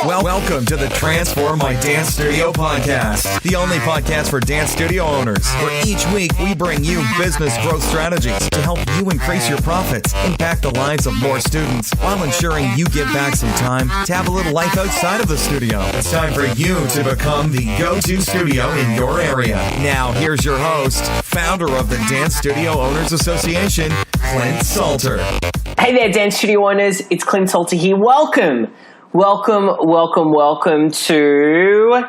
Welcome to the Transform My Dance Studio podcast, the only podcast for dance studio owners, where each week we bring you business growth strategies to help you increase your profits, impact the lives of more students, while ensuring you give back some time to have a little life outside of the studio. It's time for you to become the go-to studio in your area. Now, here's your host, founder of the Dance Studio Owners Association, Clint Salter. Hey there, dance studio owners. It's Clint Salter here. Welcome to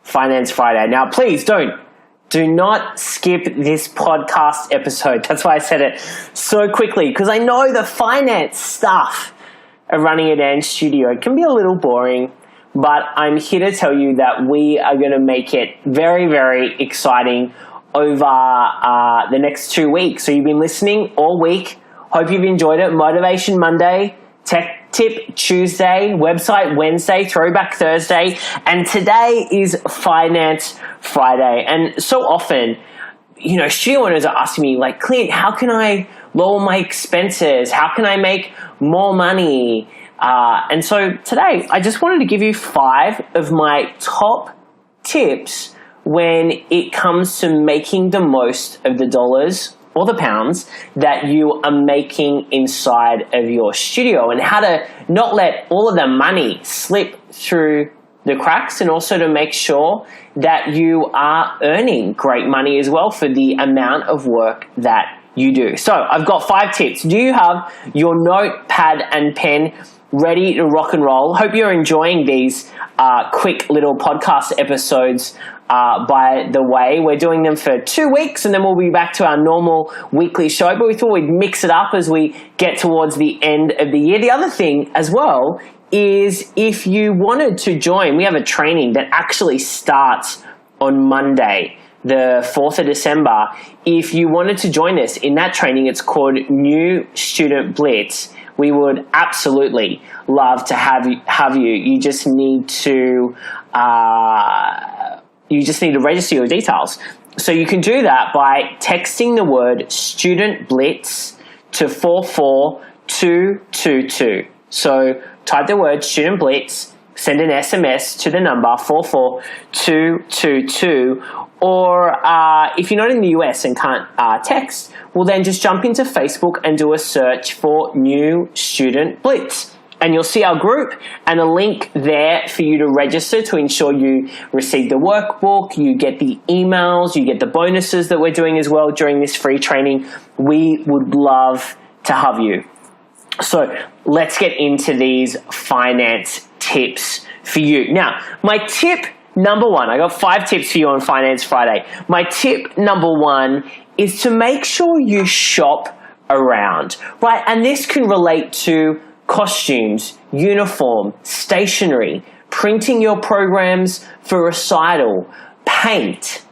Finance Friday. Now, please do not skip this podcast episode. That's why I said it so quickly, because I know the finance stuff of running a dance studio can be a little boring, but I'm here to tell you that we are going to make it very, very exciting over the next 2 weeks. So you've been listening all week. Hope you've enjoyed it. Motivation Monday, Tech Tip Tuesday, Website Wednesday, Throwback Thursday, and today is Finance Friday. And so often, studio owners are asking me, like, Clint, how can I lower my expenses? How can I make more money? And so today, I just wanted to give you 5 of my top tips when it comes to making the most of the dollars or the pounds that you are making inside of your studio, and how to not let all of the money slip through the cracks, and also to make sure that you are earning great money as well for the amount of work that you do. So I've got 5 tips. Do you have your notepad and pen ready to rock and roll? Hope you're enjoying these quick little podcast episodes. By the way, we're doing them for 2 weeks, and then we'll be back to our normal weekly show, but we thought we'd mix it up as we get towards the end of the year. The other thing as well is, if you wanted to join, we have a training that actually starts on Monday, the 4th of December. If you wanted to join us in that training, it's called New Student Blitz. We would absolutely love to have you. You just need to register your details. So you can do that by texting the word Student Blitz to 44222. So type the word Student Blitz, send an SMS to the number 44222. Or if you're not in the US and can't text, well, then just jump into Facebook and do a search for New Student Blitz. And you'll see our group and a link there for you to register to ensure you receive the workbook, you get the emails, you get the bonuses that we're doing as well during this free training. We would love to have you. So let's get into these finance tips for you. Now, my tip number 1, I got 5 tips for you on Finance Friday. My tip number 1 is to make sure you shop around, right? And this can relate to costumes, uniform, stationery, printing your programs for recital, paint,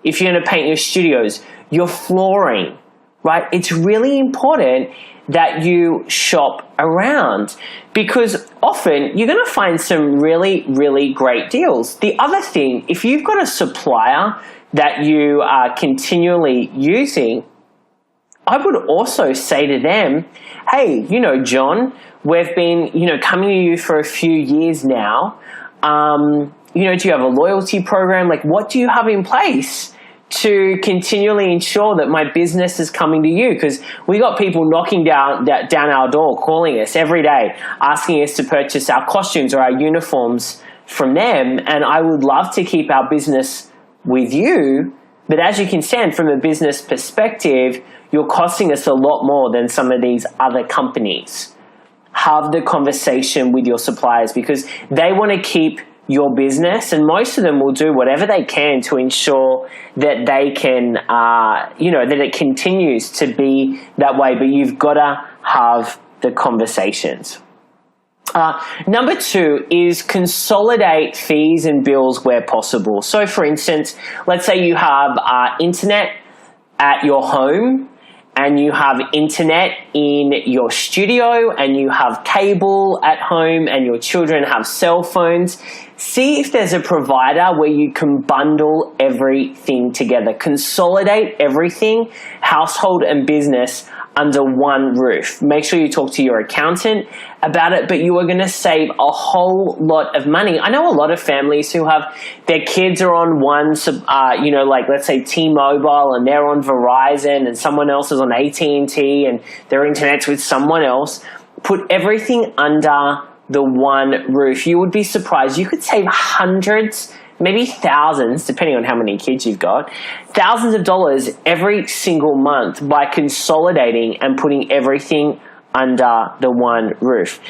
if you're going to paint your studios, your flooring, right? It's really important that you shop around, because often you're going to find some really, really great deals. The other thing, if you've got a supplier that you are continually using, I would also say to them, hey, John, we've been, coming to you for a few years now. Do you have a loyalty program? Like, what do you have in place to continually ensure that my business is coming to you? Because we got people knocking down our door, calling us every day, asking us to purchase our costumes or our uniforms from them. And I would love to keep our business with you. But as you can stand from a business perspective, you're costing us a lot more than some of these other companies. Have the conversation with your suppliers, because they want to keep your business, and most of them will do whatever they can to ensure that they can, that it continues to be that way. But you've got to have the conversations. Number 2 is consolidate fees and bills where possible. So for instance, let's say you have internet at your home, and you have internet in your studio, and you have cable at home, and your children have cell phones. See if there's a provider where you can bundle everything together. Consolidate everything. Household and business under one roof. Make sure you talk to your accountant about it, but you are going to save a whole lot of money. I know a lot of families who have their kids are on one, like let's say T-Mobile, and they're on Verizon, and someone else is on AT&T, and their internet's with someone else. Put everything under the one roof. You would be surprised. You could save hundreds, maybe thousands, depending on how many kids you've got, thousands of dollars every single month by consolidating and putting everything under the one roof.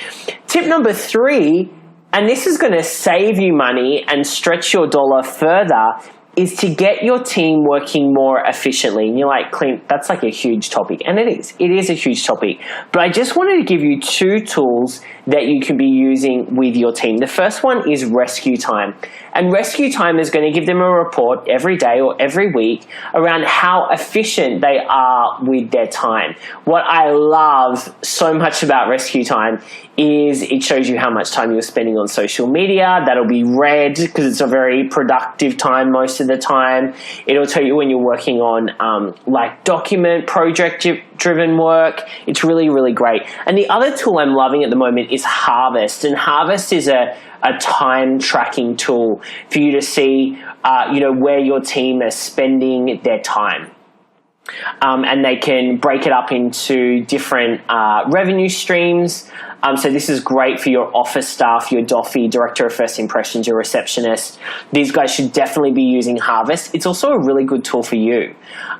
Tip number 3, and this is going to save you money and stretch your dollar further, is to get your team working more efficiently. And you're like, Clint, that's like a huge topic. And it is. It is a huge topic. But I just wanted to give you 2 tools that you can be using with your team. The first one is rescue time. And rescue time is going to give them a report every day or every week around how efficient they are with their time. What I love so much about rescue time is it shows you how much time you're spending on social media. That'll be red because it's a very productive time most of the time. It'll tell you when you're working on like document, project-driven work. It's really, really great. And the other tool I'm loving at the moment is Harvest. And Harvest is a time tracking tool for you to see, where your team is spending their time. And they can break it up into different revenue streams. So this is great for your office staff, your DOFI, Director of First Impressions, your receptionist. These guys should definitely be using Harvest. It's also a really good tool for you.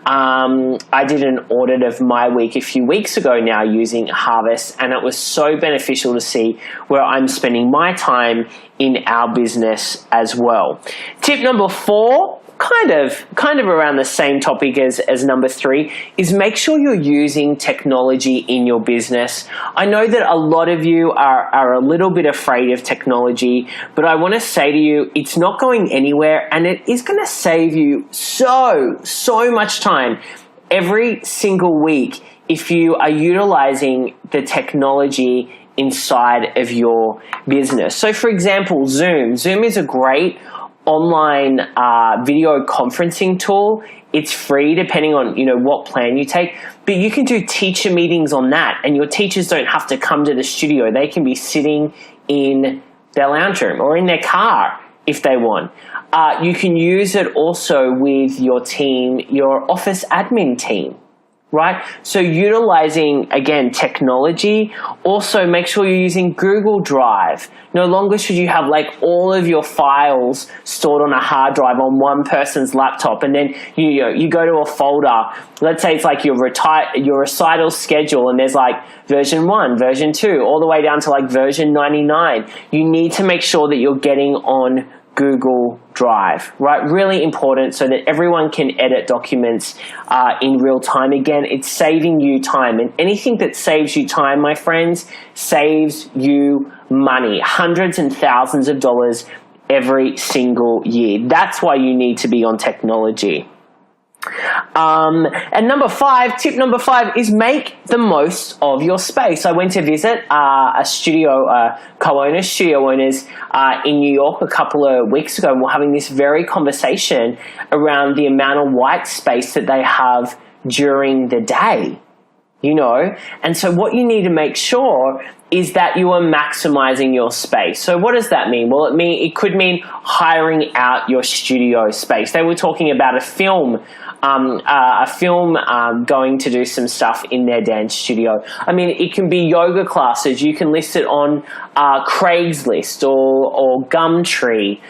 I did an audit of my week a few weeks ago now using Harvest, and it was so beneficial to see where I'm spending my time in our business as well. Tip number 4, kind of around the same topic as number 3, is make sure you're using technology in your business. I know that a lot of you are a little bit afraid of technology, but I want to say to you, it's not going anywhere, and it is going to save you so much time every single week if you are utilizing the technology inside of your business. So for example, Zoom is a great online video conferencing tool. It's free depending on what plan you take, but you can do teacher meetings on that, and your teachers don't have to come to the studio. They can be sitting in their lounge room or in their car if they want. You can use it also with your team, your office admin team. Right? So utilizing, again, technology. Also, make sure you're using Google Drive. No longer should you have like all of your files stored on a hard drive on one person's laptop, and then you go to a folder. Let's say it's like your recital schedule, and there's like version 1, version 2, all the way down to like version 99. You need to make sure that you're getting on Google Drive, right? Really important so that everyone can edit documents in real time. Again, it's saving you time, and anything that saves you time, my friends, saves you money, hundreds and thousands of dollars every single year. That's why you need to be on technology. And tip number 5 is make the most of your space. I went to visit a studio owners in New York a couple of weeks ago, and we're having this very conversation around the amount of white space that they have during the day. And so what you need to make sure is that you are maximizing your space. So what does that mean? Well, it could mean hiring out your studio space. They were talking about a film going to do some stuff in their dance studio. It can be yoga classes. You can list it on Craigslist or Gumtree.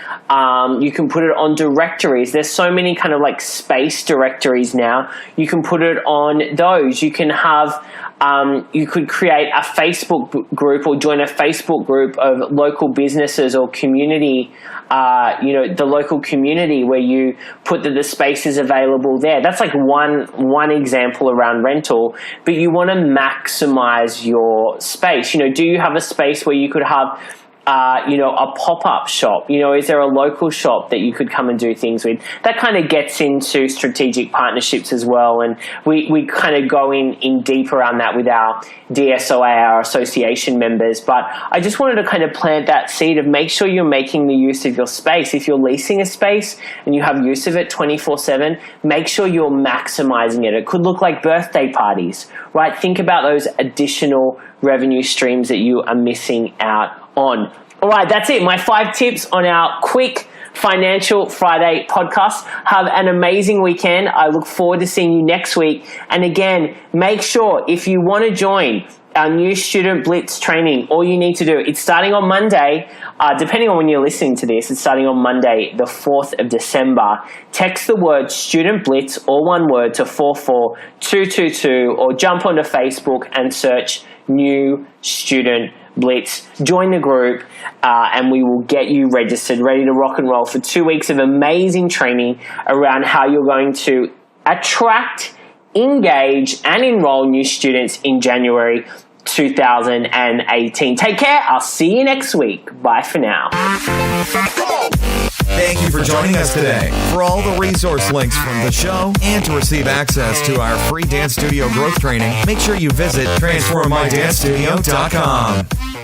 You can put it on directories. There's so many kind of like space directories now. You can put it on those. You can have you could create a Facebook group or join a Facebook group of local businesses or community, the local community where you put that the space is available there. That's like one example around rental, but you want to maximize your space. Do you have a space where you could have a pop-up shop? Is there a local shop that you could come and do things with? That kind of gets into strategic partnerships as well, and we kind of go in deep around that with our DSOA, our association members. But I just wanted to kind of plant that seed of make sure you're making the use of your space. If you're leasing a space and you have use of it 24/7, make sure you're maximizing it. It could look like birthday parties, right? Think about those additional revenue streams that you are missing out on. All right, that's it. My 5 tips on our quick Financial Friday podcast. Have an amazing weekend. I look forward to seeing you next week. And again, make sure if you want to join our new Student Blitz training, all you need to do, it's starting on Monday, depending on when you're listening to this, it's starting on Monday, the 4th of December. Text the word Student Blitz, all one word, to 44222, or jump onto Facebook and search New Student Blitz. Join the group, and we will get you registered, ready to rock and roll for 2 weeks of amazing training around how you're going to attract, engage, and enroll new students in January 2018. Take care. I'll see you next week. Bye for now. Thank you for joining us today. For all the resource links from the show and to receive access to our free dance studio growth training, make sure you visit transformmydancestudio.com.